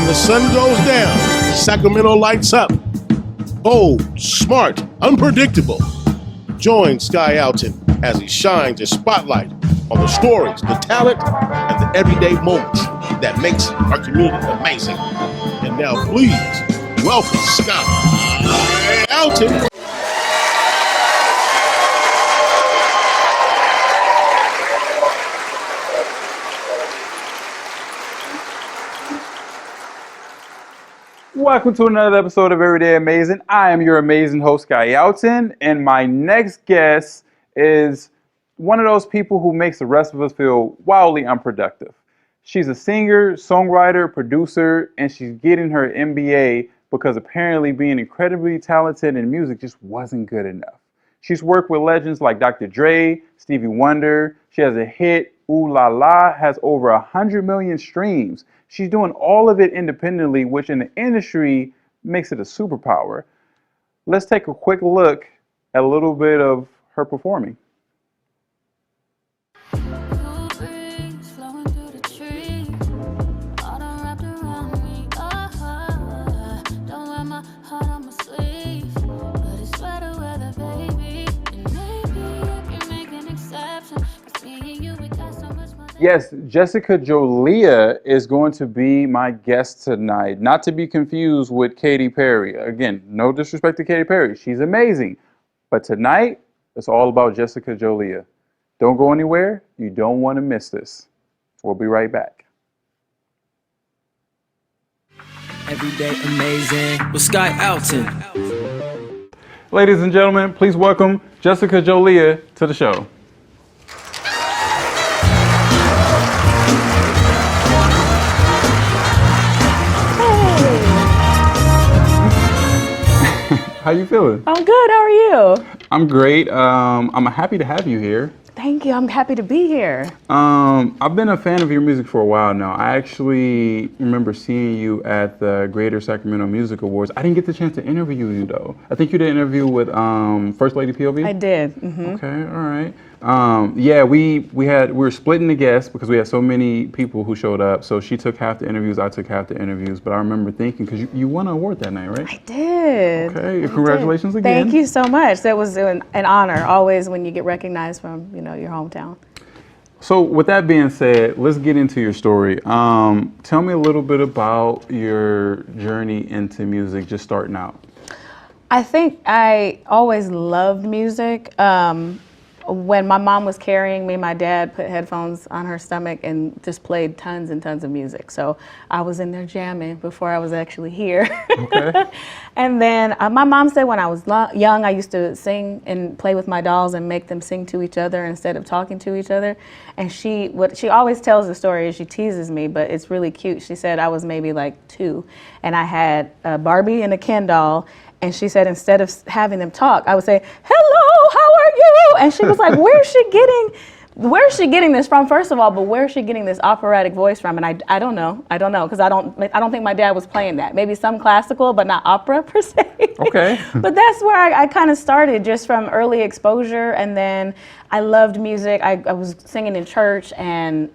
When the sun goes down, Sacramento lights up. Bold, smart, unpredictable. Join Sky Alton as he shines his spotlight on the stories, the talent, and the everyday moments that makes our community amazing. And now please, welcome Sky Alton. Welcome to another episode of Everyday Amazing. I am your amazing host, Sky Alton, and my next guest is one of those people who makes the rest of us feel wildly unproductive. She's a singer, songwriter, producer, and she's getting her MBA because apparently being incredibly talented in music just wasn't good enough. She's worked with legends like Dr. Dre, Stevie Wonder. She has a hit, Ooh La La, has over 100 million streams. She's doing all of it independently, which in the industry makes it a superpower. Let's take a quick look at a little bit of her performing. Yes, Jessica Jolia is going to be my guest tonight. Not to be confused with Katy Perry. Again, no disrespect to Katy Perry. She's amazing. But tonight, it's all about Jessica Jolia. Don't go anywhere. You don't want to miss this. We'll be right back. Everyday Amazing with Sky Alton. Ladies and gentlemen, please welcome Jessica Jolia to the show. How you feeling? I'm good. How are you? I'm great. I'm happy to have you here. Thank you. I'm happy to be here. I've been a fan of your music for a while now. I actually remember seeing you at the Greater Sacramento Music Awards. I didn't get the chance to interview you though. I think you did an interview with First Lady POV. I did. Mm-hmm. Okay. All right. Yeah, we were splitting the guests because we had so many people who showed up. So she took half the interviews, I took half the interviews. But I remember thinking, because you won an award that night, right? I did. Okay, congratulations again. Thank you so much. That was an honor, always when you get recognized from, your hometown. So with that being said, let's get into your story. Tell me a little bit about your journey into music, just starting out. I think I always loved music. When my mom was carrying me, my dad put headphones on her stomach and just played tons and tons of music. So I was in there jamming before I was actually here. Okay. And then my mom said when I was young, I used to sing and play with my dolls and make them sing to each other instead of talking to each other. And what she always tells the story is she teases me, but it's really cute. She said I was maybe like 2 and I had a Barbie and a Ken doll. And she said, instead of having them talk, I would say, hello, how are you? And she was like, where's she getting this from, first of all, but where's she getting this operatic voice from? And I don't know, because I don't think my dad was playing that. Maybe some classical, but not opera per se. Okay. But that's where I kind of started, just from early exposure. And then I loved music. I was singing in church and,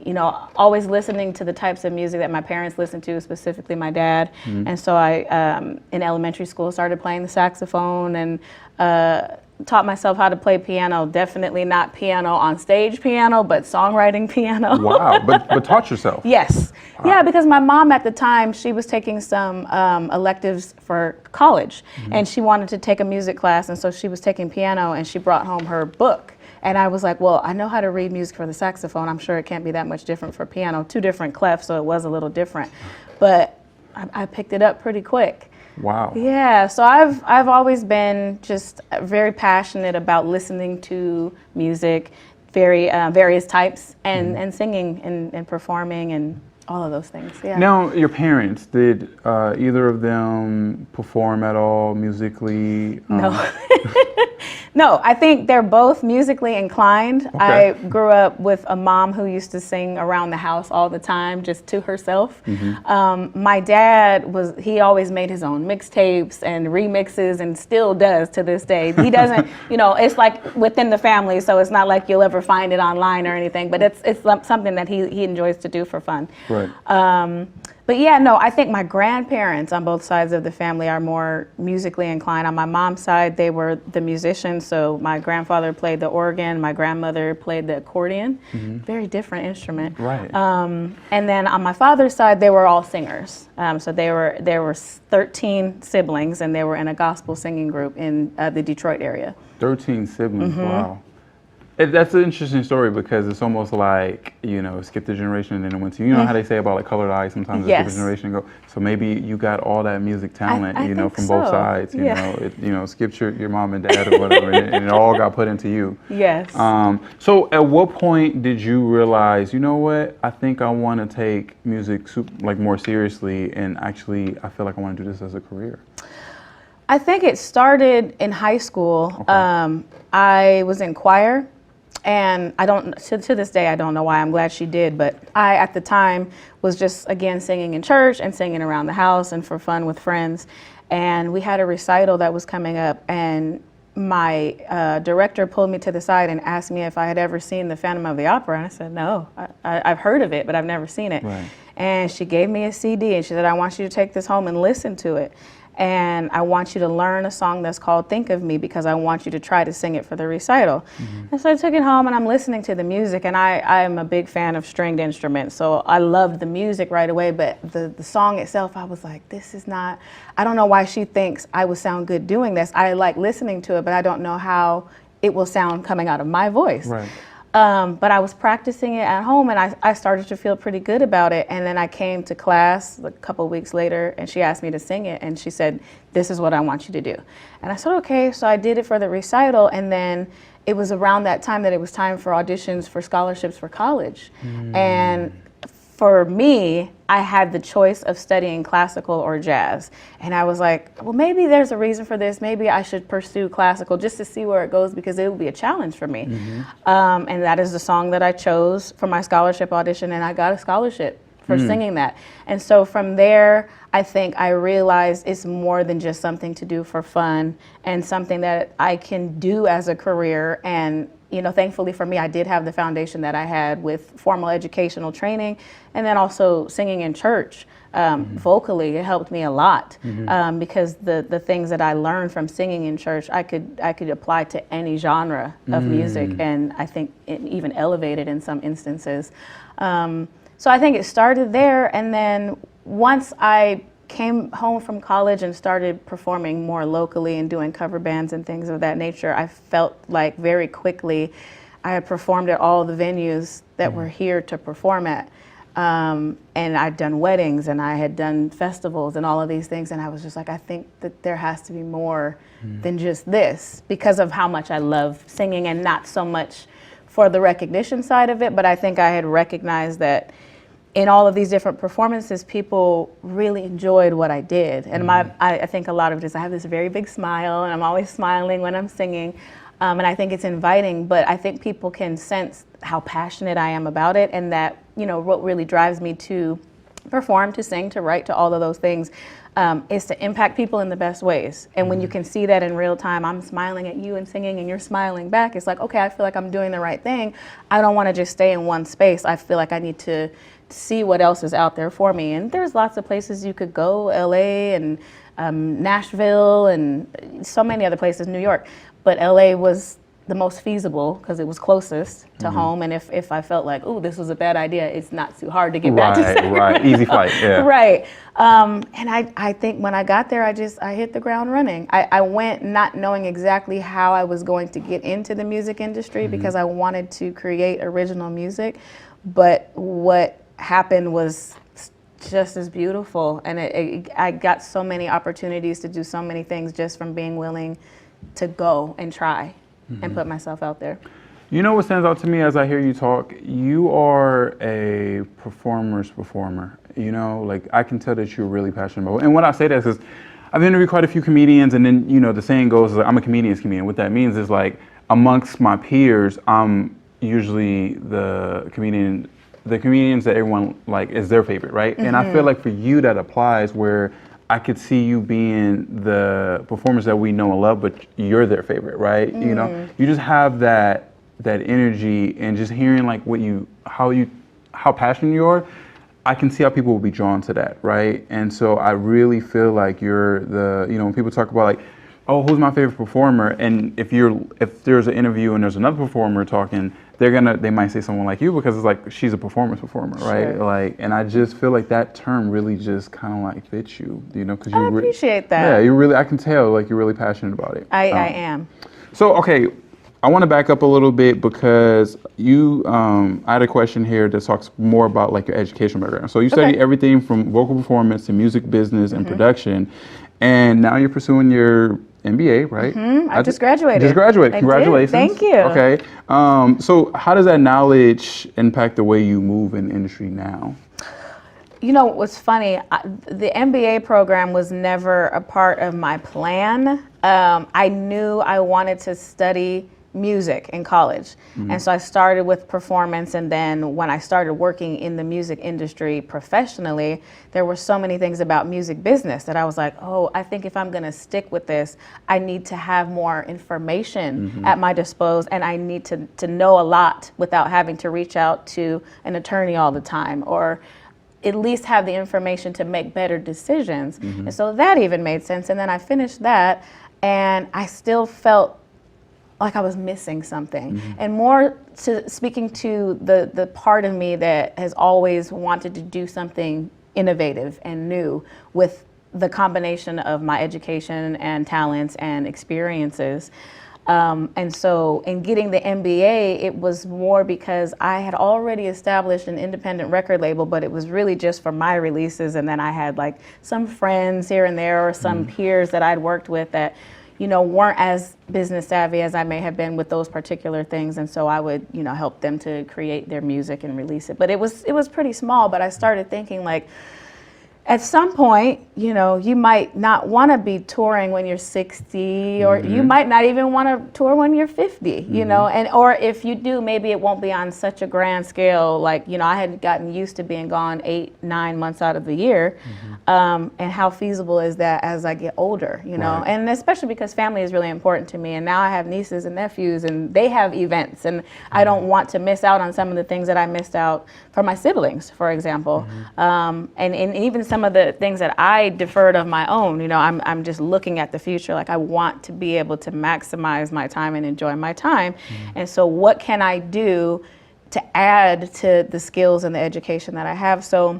always listening to the types of music that my parents listened to, specifically my dad. Mm-hmm. And so I, in elementary school, started playing the saxophone and taught myself how to play piano. Definitely not piano on stage piano, but songwriting piano. Wow, but taught yourself? Yes. Wow. Yeah, because my mom at the time, she was taking some electives for college, mm-hmm. and she wanted to take a music class, and so she was taking piano, and she brought home her book. And I was like, well, I know how to read music for the saxophone. I'm sure it can't be that much different for piano. 2 different clefs, so it was a little different. But I picked it up pretty quick. Wow. Yeah, so I've always been just very passionate about listening to music, various types, and singing and performing and all of those things. Yeah. Now, your parents, did either of them perform at all musically? No. No, I think they're both musically inclined. Okay. I grew up with a mom who used to sing around the house all the time, just to herself. Mm-hmm. My dad he always made his own mixtapes and remixes and still does to this day. He doesn't, it's like within the family, so it's not like you'll ever find it online or anything, but it's something that he enjoys to do for fun. Right. But yeah, no, I think my grandparents on both sides of the family are more musically inclined. On my mom's side, they were the musicians. So my grandfather played the organ, my grandmother played the accordion. Very different instrument. Right. And then on my father's side, they were all singers. So there were 13 siblings, and they were in a gospel singing group in the Detroit area. 13 siblings, wow. That's an interesting story because it's almost like, you know, skip the generation and then it went to, you know how they say about like colored eyes, sometimes Yes. skip a generation and go. So maybe you got all that music talent, I you know, think from both so. sides, you Yeah. know, you know, skipped your mom and dad or whatever and it all got put into you. Yes. So at what point did you realize, you know what, I think I want to take music like more seriously and actually I feel like I want to do this as a career? I think it started in high school. Okay. I was in choir, and I don't, to this day, I don't know why. I'm glad she did, but I, at the time, was just, again, singing in church and singing around the house and for fun with friends. And we had a recital that was coming up, and my director pulled me to the side and asked me if I had ever seen The Phantom of the Opera, and I said, no, I've heard of it, but I've never seen it. Right. And she gave me a CD, and she said, I want you to take this home and listen to it. And I want you to learn a song that's called Think of Me because I want you to try to sing it for the recital. And so I took it home and I'm listening to the music, and I am a big fan of stringed instruments. So I loved the music right away, but the song itself, I was like, this is not, I don't know why she thinks I would sound good doing this. I like listening to it, but I don't know how it will sound coming out of my voice. Right. But I was practicing it at home, and I started to feel pretty good about it. And then I came to class a couple weeks later, and she asked me to sing it, and she said, this is what I want you to do. And I said, okay. So I did it for the recital, and then it was around that time that it was time for auditions for scholarships for college. And for me, I had the choice of studying classical or jazz. And I was like, well, maybe there's a reason for this. Maybe I should pursue classical just to see where it goes because it will be a challenge for me. And that is the song that I chose for my scholarship audition, and I got a scholarship for singing that. And so from there, I think I realized it's more than just something to do for fun and something that I can do as a career. And you know, thankfully for me, I did have the foundation that I had with formal educational training, and then also singing in church vocally. It helped me a lot because the things that I learned from singing in church, I could apply to any genre of music, and I think it even elevated in some instances. So I think it started there, and then once I came home from college and started performing more locally and doing cover bands and things of that nature, I felt like very quickly I had performed at all the venues that were here to perform at. And I'd done weddings and I had done festivals and all of these things, and I was just like, I think that there has to be more than just this because of how much I love singing, and not so much for the recognition side of it, but I think I had recognized that in all of these different performances, people really enjoyed what I did. And I think a lot of it is I have this very big smile, and I'm always smiling when I'm singing. And I think it's inviting, but I think people can sense how passionate I am about it, and that, you know, what really drives me to perform, to sing, to write, to all of those things, is to impact people in the best ways. And when you can see that in real time, I'm smiling at you and singing and you're smiling back, it's like, okay, I feel like I'm doing the right thing. I don't want to just stay in one space. I feel like I need to see what else is out there for me. And there's lots of places you could go, LA and Nashville and so many other places, New York. But LA was the most feasible because it was closest to home. And if I felt like, oh, this was a bad idea, it's not too hard to get back to center. Right, easy flight, yeah. Right. And I think when I got there, I hit the ground running. I went not knowing exactly how I was going to get into the music industry because I wanted to create original music. But what happened was just as beautiful, and I got so many opportunities to do so many things just from being willing to go and try and put myself out there. You know what stands out to me as I hear you talk? You are a performer's performer. You know, like I can tell that you're really passionate about it. And when I say that is because I've interviewed quite a few comedians, and then, you know, the saying goes, like, I'm a comedian's comedian. What that means is, like, amongst my peers, I'm usually the comedians that everyone like is their favorite, right? And I feel like for you that applies, where I could see you being the performers that we know and love, but you're their favorite, right? You know, you just have that energy, and just hearing like how passionate you are. I can see how people will be drawn to that, right? And so I really feel like you're when people talk about like, oh, who's my favorite performer? And if there's an interview and there's another performer talking, they might say someone like you because it's like she's a performer, right? Sure. Like, and I just feel like that term really just kind of like fits you, because you I appreciate that. Yeah, you really, I can tell like you're really passionate about it. I am. So, okay, I want to back up a little bit because I had a question here that talks more about like your educational background. So you studied everything from vocal performance to music business and production, and now you're pursuing your MBA, right? I just graduated. Just graduated. I Congratulations. did. Thank you. Okay. So how does that knowledge impact the way you move in the industry now? You know, what's funny, the MBA program was never a part of my plan. I knew I wanted to study music in college. And so I started with performance, and then when I started working in the music industry professionally, there were so many things about music business that I was like, oh, I think if I'm gonna stick with this, I need to have more information at my disposal, and I need to know a lot without having to reach out to an attorney all the time, or at least have the information to make better decisions. And so that even made sense. And then I finished that, and I still felt like I was missing something. And more to speaking to the part of me that has always wanted to do something innovative and new with the combination of my education and talents and experiences. And so in getting the MBA, it was more because I had already established an independent record label, but it was really just for my releases. And then I had like some friends here and there, or some peers that I'd worked with that, weren't as business savvy as I may have been with those particular things. And so I would, help them to create their music and release it. But it was pretty small, but I started thinking like, at some point, you might not want to be touring when you're 60, or you might not even want to tour when you're 50, or if you do, maybe it won't be on such a grand scale. Like, I had gotten used to being gone 8-9 months out of the year. And how feasible is that as I get older, Right. And especially because family is really important to me. And now I have nieces and nephews, and they have events, and I don't want to miss out on some of the things that I missed out for my siblings, for example. And even some of the things that I deferred of my own, I'm just looking at the future. Like, I want to be able to maximize my time and enjoy my time. And so what can I do to add to the skills and the education that I have? So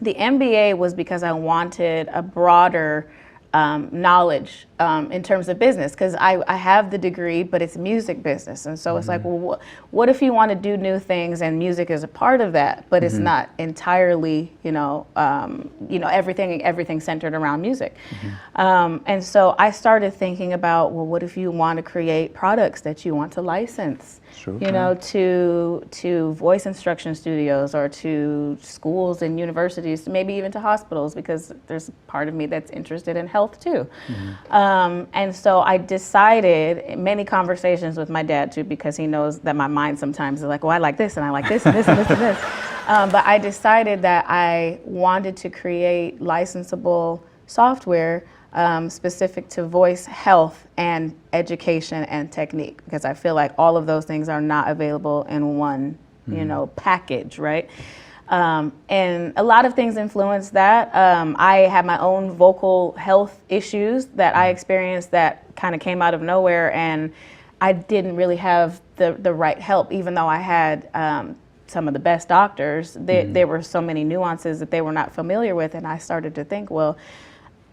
the MBA was because I wanted a broader knowledge in terms of business, because I have the degree, but it's music business. And so it's like, well, what if you want to do new things, and music is a part of that, but it's not entirely, everything centered around music. And so I started thinking about, well, what if you want to create products that you want to license? Sure. To voice instruction studios, or to schools and universities, maybe even to hospitals, because there's part of me that's interested in health too. And so I decided, many conversations with my dad too, because he knows that my mind sometimes is like, well, I like this, and I like this, and this, and this, and this. But I decided that I wanted to create licensable software specific to voice health and education and technique, because I feel like all of those things are not available in one, package, right? And a lot of things influence that. I have my own vocal health issues that I experienced that kind of came out of nowhere, and I didn't really have the right help, even though I had some of the best doctors. There were so many nuances that they were not familiar with, and I started to think, well,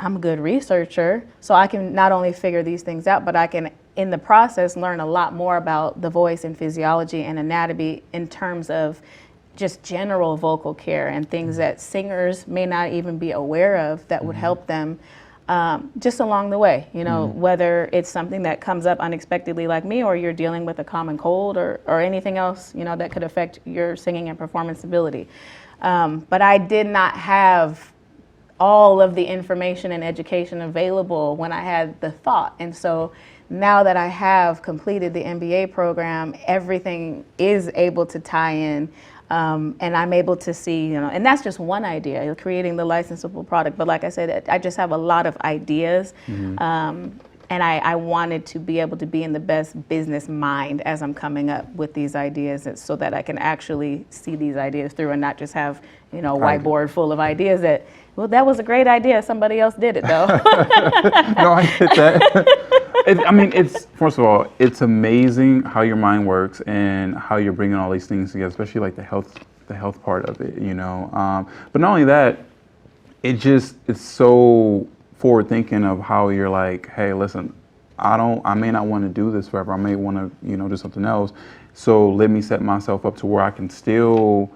I'm a good researcher, so I can not only figure these things out, but I can, in the process, learn a lot more about the voice and physiology and anatomy in terms of just general vocal care and things that singers may not even be aware of that would help them just along the way, whether it's something that comes up unexpectedly like me, or you're dealing with a common cold, or anything else, that could affect your singing and performance ability. But I did not have all of the information and education available when I had the thought. And so now that I have completed the MBA program, everything is able to tie in. And I'm able to see, and that's just one idea, creating the licensable product. But like I said, I just have a lot of ideas. And I wanted to be able to be in the best business mind as I'm coming up with these ideas, so that I can actually see these ideas through and not just have, a whiteboard full of ideas that, well, that was a great idea. Somebody else did it though. No, I get that. It's first of all, it's amazing how your mind works and how you're bringing all these things together, especially like the health part of it, But not only that, it's so forward thinking of how you're like, hey, listen, I may not want to do this forever. I may want to, do something else. So let me set myself up to where I can still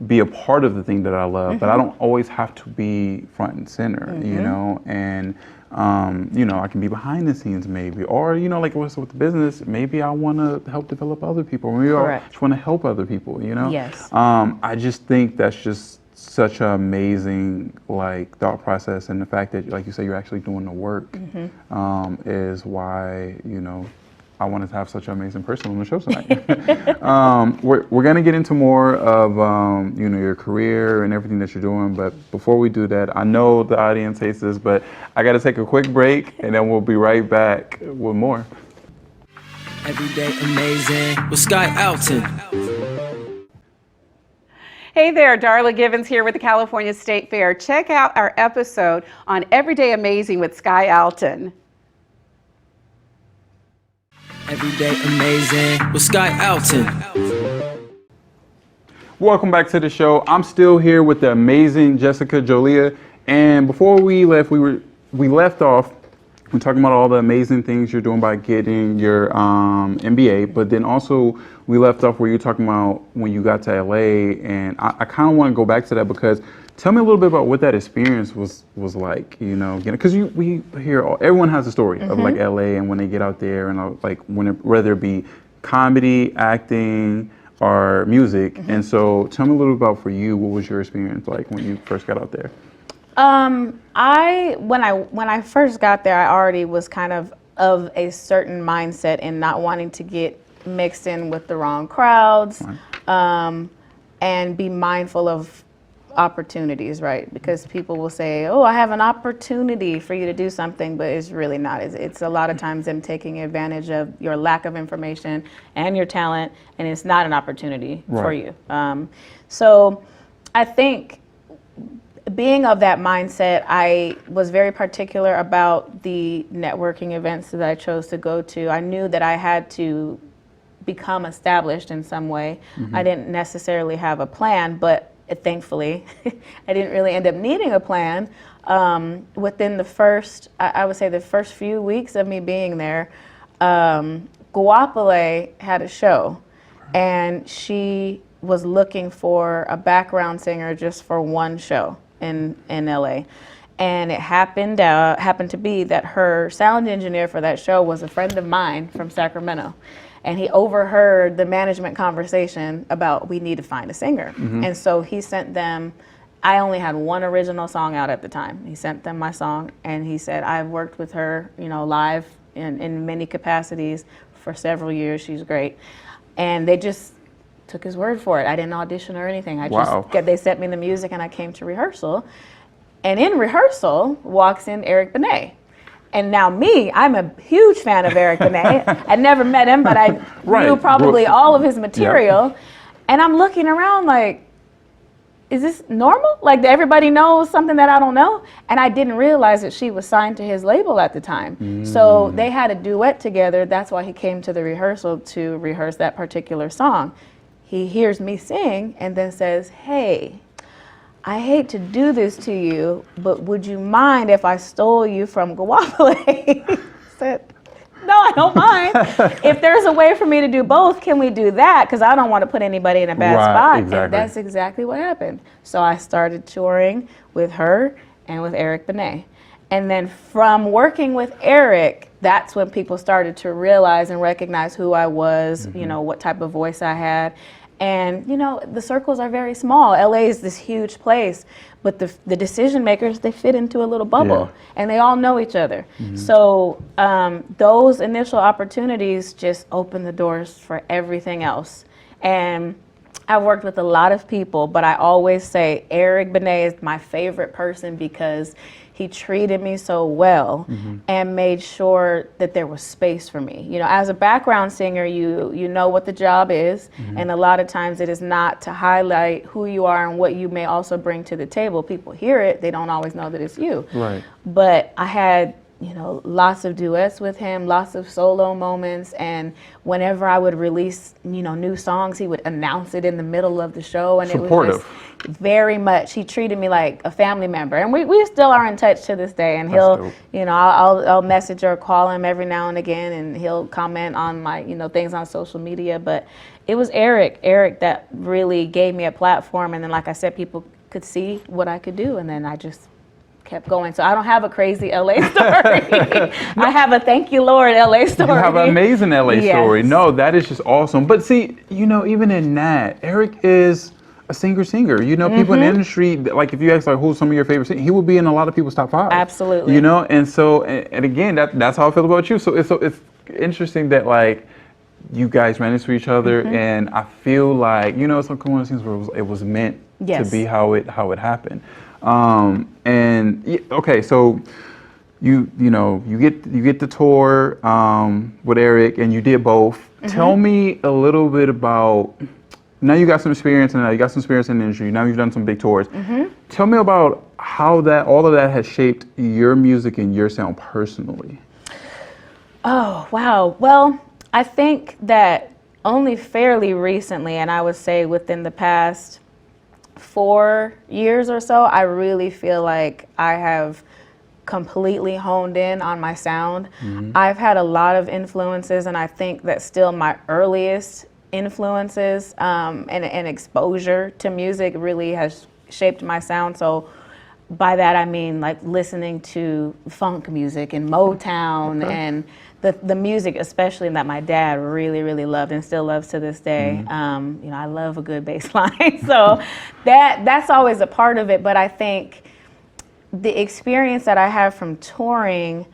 be a part of the thing that I love, but I don't always have to be front and center, and I can be behind the scenes maybe, or like what's with the business, maybe I want to help develop other people, maybe Correct. I just want to help other people, Yes. I just think that's just such an amazing thought process, and the fact that, like you say, you're actually doing the work is why I wanted to have such an amazing person on the show tonight. We're gonna get into more of your career and everything that you're doing, but before we do that, I know the audience hates this, but I got to take a quick break, and then we'll be right back with more. Everyday amazing with Sky Alton. Hey there, Darla Givens here with the California State Fair. Check out our episode on Everyday Amazing with Sky Alton. Everyday amazing with Sky Alton. Welcome back to the show. I'm still here with the amazing Jessica Jolia, and before we left, we left off. We're talking about all the amazing things you're doing by getting your MBA, but then also we left off where you're talking about when you got to LA, and I kind of want to go back to that, because tell me a little bit about what that experience was like, because we hear everyone has a story of like LA and when they get out there, and whether it be comedy, acting, or music, and so tell me a little bit about, for you, what was your experience like when you first got out there? When I first got there, I already was kind of a certain mindset in not wanting to get mixed in with the wrong crowds, and be mindful of opportunities, right? Because people will say, oh, I have an opportunity for you to do something, but it's really not. It's a lot of times them taking advantage of your lack of information and your talent, and it's not an opportunity for you. So I think, being of that mindset, I was very particular about the networking events that I chose to go to. I knew that I had to become established in some way. I didn't necessarily have a plan, but thankfully, I didn't really end up needing a plan. Within the first, I would say the first few weeks of me being there, Guapale had a show, and she was looking for a background singer just for one show in LA. And it happened to be that her sound engineer for that show was a friend of mine from Sacramento. And he overheard the management conversation about, we need to find a singer. And so he sent them, I only had one original song out at the time. He sent them my song, and he said, I've worked with her, live in many capacities for several years. She's great. And they just took his word for it. I didn't audition or anything. They sent me the music, and I came to rehearsal. And in rehearsal walks in Eric Benet. And now I'm a huge fan of Eric Benet. I'd never met him, but I knew probably all of his material. Yeah. And I'm looking around like, is this normal? Like, everybody knows something that I don't know? And I didn't realize that she was signed to his label at the time. So they had a duet together. That's why he came to the rehearsal to rehearse that particular song. He hears me sing and then says, hey, I hate to do this to you, but would you mind if I stole you from Guapale? I said, no, I don't mind. If there's a way for me to do both, can we do that? Because I don't want to put anybody in a bad spot. Exactly. And that's exactly what happened. So I started touring with her and with Eric Benet. And then from working with Eric, that's when people started to realize and recognize who I was, what type of voice I had. And, the circles are very small. LA is this huge place, but the decision makers, they fit into a little bubble, and they all know each other. So those initial opportunities just open the doors for everything else. And I've worked with a lot of people, but I always say Eric Benet is my favorite person because he treated me so well and made sure that there was space for me. You know, as a background singer, you know what the job is, and a lot of times it is not to highlight who you are and what you may also bring to the table. People hear it, they don't always know that it's you. Right. But I had, you know, lots of duets with him, lots of solo moments, and whenever I would release, you know, new songs, he would announce it in the middle of the show, and Supportive. it was just very much, he treated me like a family member, and we still are in touch to this day, and he'll, dope. you know, I'll message or call him every now and again, and he'll comment on my, you know, things on social media, but it was Eric that really gave me a platform, and then like I said, people could see what I could do, and then I just kept going. So I don't have a crazy LA story. I have a thank you Lord LA story. You have an amazing LA story. Yes. No, that is just awesome. But see, you know, even in that, Eric is a singer. You know, people in the industry, like if you ask like who's some of your favorite singers, he will be in a lot of people's top 5. Absolutely. You know, and so and again, that's how I feel about you. So it's interesting that like you guys ran into each other, and I feel like, you know, it's like one of those things where it was meant to be how it happened. Okay, so you get the tour with Eric, and you did both. Tell me a little bit about, now you got some experience, and now you got some experience in the industry. Now you've done some big tours. Tell me about how all of that has shaped your music and your sound personally. Oh, wow. Well, I think that only fairly recently, and I would say within the past 4 years or so, I really feel like I have completely honed in on my sound. I've had a lot of influences, and I think that still my earliest influences and exposure to music really has shaped my sound. So by that I mean like listening to funk music and Motown and the music especially that my dad really loved and still loves to this day. You know, I love a good bass line. So that's always a part of it. But I think the experience that I have from touring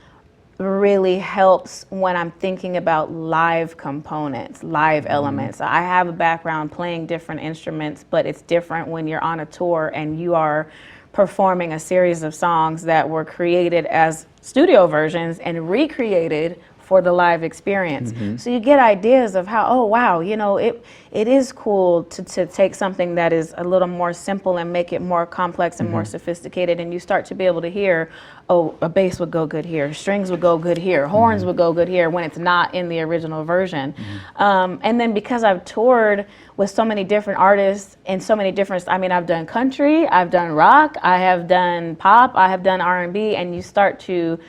really helps when I'm thinking about live components, live elements. I have a background playing different instruments, but it's different when you're on a tour and you are performing a series of songs that were created as studio versions and recreated for the live experience. So you get ideas of how, oh wow, you know, it is cool to take something that is a little more simple and make it more complex and more sophisticated, and you start to be able to hear, oh, a bass would go good here, strings would go good here, horns would go good here when it's not in the original version. And then because I've toured with so many different artists and so many different, I mean, I've done country, I've done rock, I have done pop, I have done R&B, and you start to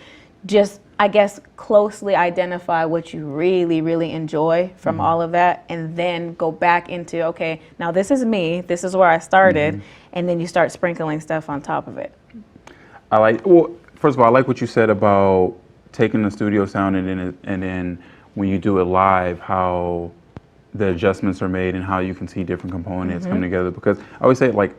just, I guess, closely identify what you really enjoy from all of that, and then go back into, okay, now this is me, this is where I started, and then you start sprinkling stuff on top of it. Well, first of all, I like what you said about taking the studio sound and then when you do it live, how the adjustments are made and how you can see different components come together. Because I always say, like,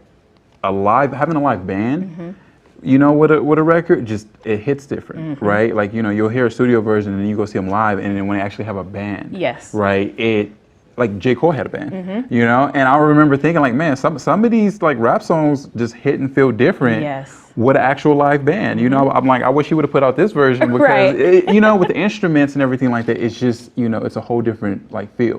having a live band, you know, with a record, just it hits different, right? Like, you know, you'll hear a studio version and then you go see them live, and then when they actually have a band, right? Like J. Cole had a band, you know, and I remember thinking like, man, some of these like rap songs just hit and feel different with an actual live band. You know, I'm like, I wish he would have put out this version because you know, with the instruments and everything like that, it's just, you know, it's a whole different like feel,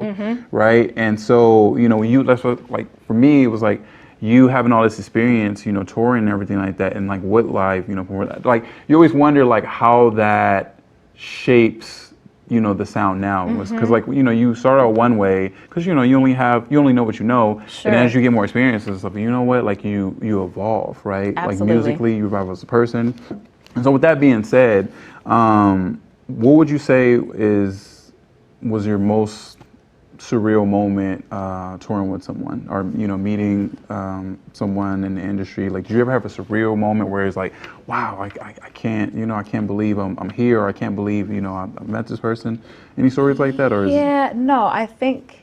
right? And so, you know, that's what, like, for me, it was like, you having all this experience, you know, touring and everything like that, and like what live, you know, like you always wonder like how that shapes, you know, the sound now. Because like, you know, you start out one way because, you know, you only know what you know, and then as you get more experience and stuff, you know what, like you evolve, right? Like musically, you evolve as a person. And so with that being said, what would you say was your most surreal moment touring with someone, or, you know, meeting someone in the industry? Like, did you ever have a surreal moment where it's like, wow, I can't, you know, I can't believe I'm here, or I can't believe, you know, I met this person? Any stories like that? Or No, I think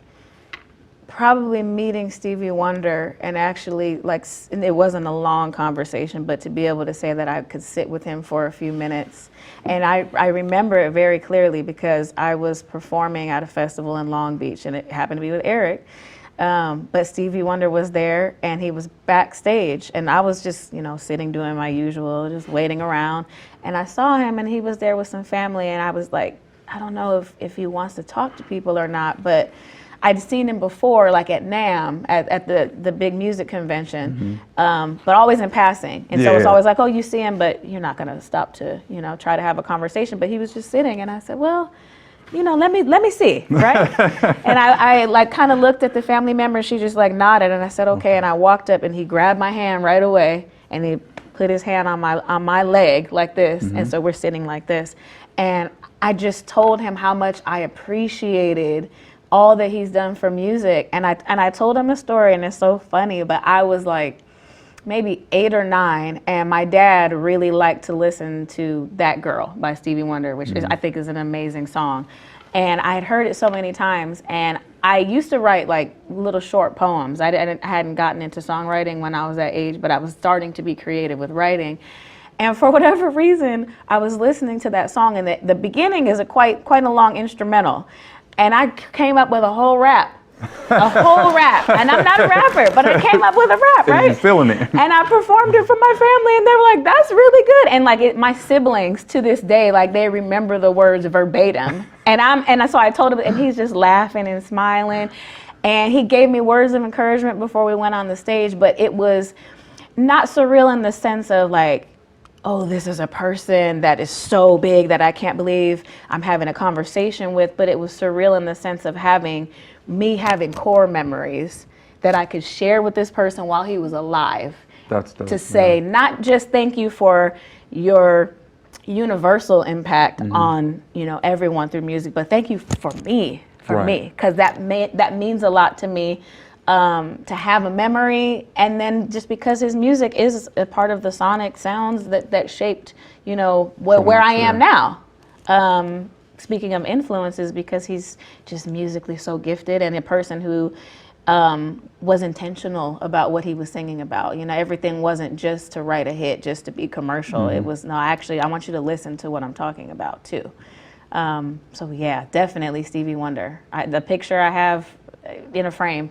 probably meeting Stevie Wonder, and actually, like, and it wasn't a long conversation, but to be able to say that I could sit with him for a few minutes. And I remember it very clearly because I was performing at a festival in Long Beach, and it happened to be with Eric. But Stevie Wonder was there, and he was backstage, and I was just, sitting doing my usual, just waiting around. And I saw him, and he was there with some family, and I was like, I don't know if he wants to talk to people or not, but I'd seen him before, like at NAMM, at the big music convention, but always in passing. And so it's always like, oh, you see him, but you're not gonna stop to, try to have a conversation. But he was just sitting, and I said, well, let me see, right? And I like kind of looked at the family member, and she just like nodded, and I said, okay. And I walked up, and he grabbed my hand right away, and he put his hand on my leg like this, and so we're sitting like this. And I just told him how much I appreciated all that he's done for music. And I told him a story, and it's so funny, but I was like maybe 8 or 9, and my dad really liked to listen to That Girl by Stevie Wonder, which I think is an amazing song. And I had heard it so many times, and I used to write like little short poems. I hadn't gotten into songwriting when I was that age, but I was starting to be creative with writing. And for whatever reason, I was listening to that song, and the beginning is quite a long instrumental. And I came up with a whole rap. And I'm not a rapper, but I came up with a rap, right? You're feeling it. And I performed it for my family, and they were like, that's really good. And like my siblings to this day, like they remember the words verbatim. And so I told him, and he's just laughing and smiling. And he gave me words of encouragement before we went on the stage, but it was not surreal in the sense of like, oh, this is a person that is so big that I can't believe I'm having a conversation with, but it was surreal in the sense of having core memories that I could share with this person while he was alive. That's dope. To say, not just thank you for your universal impact on, everyone through music, but thank you for me, because that means a lot to me. To have a memory, and then just because his music is a part of the sonic sounds that shaped, where I am now. Speaking of influences, because he's just musically so gifted, and a person who was intentional about what he was singing about. Everything wasn't just to write a hit, just to be commercial. It was, no, actually, I want you to listen to what I'm talking about too. So yeah, definitely Stevie Wonder. The picture I have in a frame.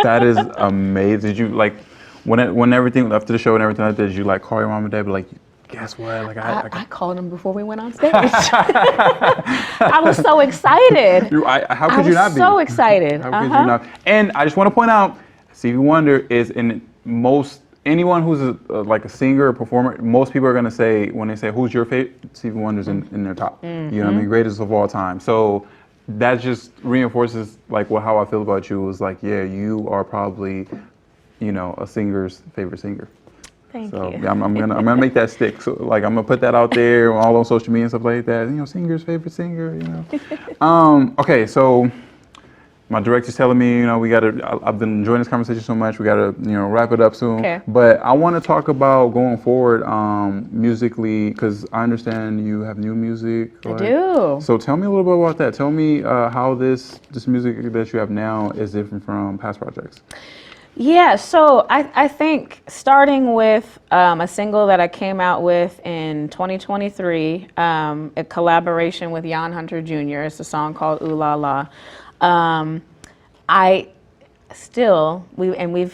That is amazing. Did you like when everything after the show and everything like that? Did you like call your mom and dad? But like, guess what? Like I called him before we went on stage. I was so excited. How could you not be? So excited. How could you not? And I just want to point out, Stevie Wonder is in anyone who's like a singer or performer. Most people are gonna say when they say who's your favorite, Stevie Wonder's in their top. You know what I mean? Greatest of all time. So that just reinforces like how I feel about you. Was like, yeah, you are probably, a singer's favorite singer. Thank so, you. Yeah, I'm gonna make that stick. So like I'm gonna put that out there all on social media and stuff like that. Singer's favorite singer. Okay, so my director's telling me, I've been enjoying this conversation so much. We gotta, wrap it up soon. Okay. But I want to talk about going forward, musically, because I understand you have new music. I do. So tell me a little bit about that. Tell me how this music that you have now is different from past projects. Yeah, so I think starting with a single that I came out with in 2023, a collaboration with Jan Hunter Jr. It's a song called Ooh La La.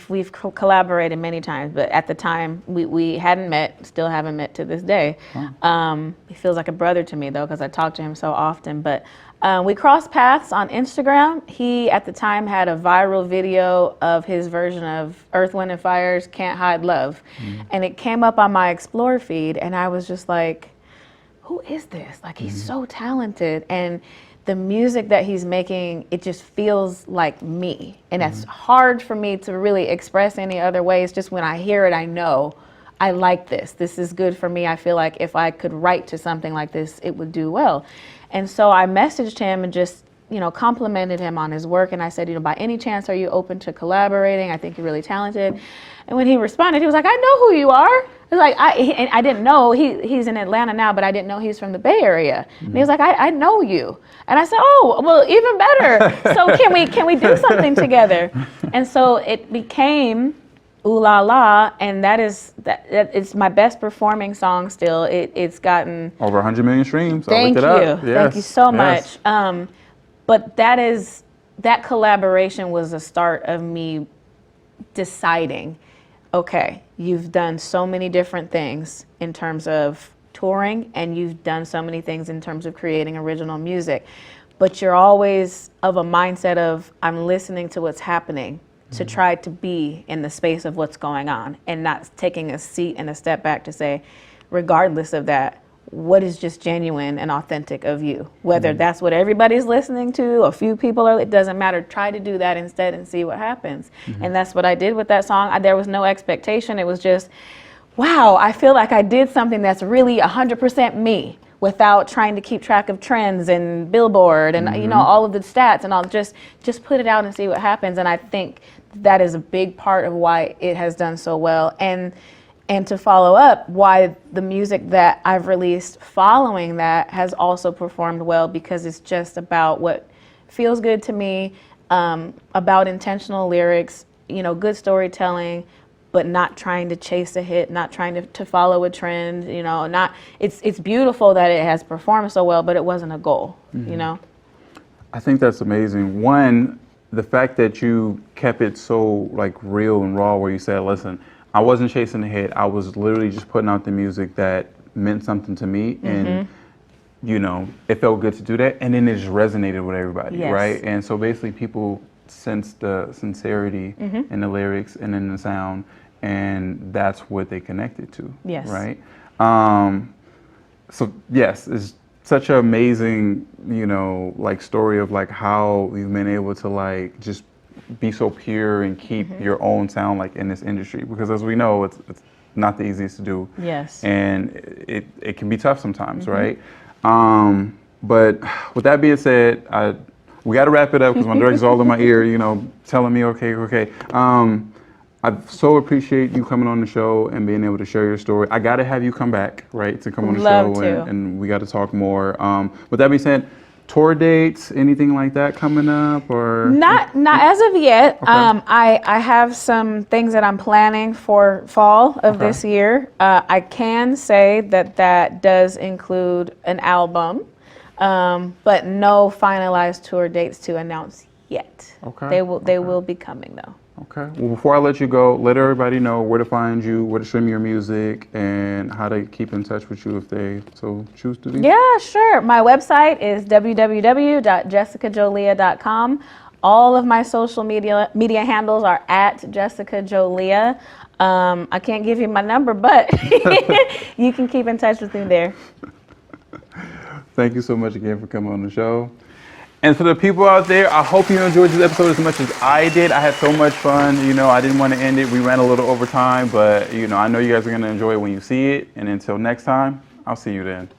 We've collaborated many times, but at the time we hadn't met, still haven't met to this day. He feels like a brother to me though, because I talk to him so often. But we crossed paths on Instagram. He at the time had a viral video of his version of Earth, Wind & Fire's Can't Hide Love. And it came up on my Explore feed, and I was just like, who is this? Like, he's so talented. And the music that he's making, it just feels like me. And that's hard for me to really express any other way. It's just when I hear it, I know I like this. This is good for me. I feel like if I could write to something like this, it would do well. And so I messaged him and just, complimented him on his work. And I said, by any chance, are you open to collaborating? I think you're really talented. And when he responded, he was like, I know who you are. Like I didn't know he's in Atlanta now, but I didn't know he's from the Bay Area. And he was like, I know you. And I said, oh, well, even better. So can we do something together? And so it became Ooh La La, and that it's my best performing song still. It's gotten over 100 million streams. Thank you. Yes. Thank you so much. But that is that collaboration was the start of me deciding, okay, you've done so many different things in terms of touring, and you've done so many things in terms of creating original music, but you're always of a mindset of, I'm listening to what's happening to try to be in the space of what's going on, and not taking a seat and a step back to say, regardless of that, what is just genuine and authentic of you? Whether that's what everybody's listening to, a few people are, it doesn't matter. Try to do that instead and see what happens. And that's what I did with that song. There was no expectation. It was just, wow, I feel like I did something that's really 100% me, without trying to keep track of trends and Billboard and you know, all of the stats, and I'll just put it out and see what happens. And I think that is a big part of why it has done so well. And to follow up, why the music that I've released following that has also performed well, because it's just about what feels good to me, about intentional lyrics, you know, good storytelling, but not trying to chase a hit, not trying to follow a trend, you know, it's beautiful that it has performed so well, but it wasn't a goal, you know? I think that's amazing. One, the fact that you kept it so like real and raw, where you said, listen, I wasn't chasing a hit. I was literally just putting out the music that meant something to me, and you know, it felt good to do that, and then it just resonated with everybody, right? And so basically people sensed the sincerity in the lyrics and in the sound, and that's what they connected to, right? So yes, it's such an amazing, you know, like story of like how you've been able to like just be so pure and keep your own sound like in this industry, because as we know, it's not the easiest to do. And it can be tough sometimes, right? But with that being said, we got to wrap it up because my director's all in my ear, you know, telling me, okay. I so appreciate you coming on the show and being able to share your story. I got to have you come back, right, to come on the show, and we got to talk more. With that being said, tour dates, anything like that coming up, or not as of yet. I have some things that I'm planning for fall of this year. I can say that does include an album, but no finalized tour dates to announce yet. They will be coming though. Okay. Well, before I let you go, let everybody know where to find you, where to stream your music, and how to keep in touch with you if they so choose to do. Yeah, sure. My website is www.jessicajolia.com. All of my social media handles are at Jessica Jolia. I can't give you my number, but you can keep in touch with me there. Thank you so much again for coming on the show. And for the people out there, I hope you enjoyed this episode as much as I did. I had so much fun. You know, I didn't want to end it. We ran a little over time, but you know, I know you guys are going to enjoy it when you see it. And until next time, I'll see you then.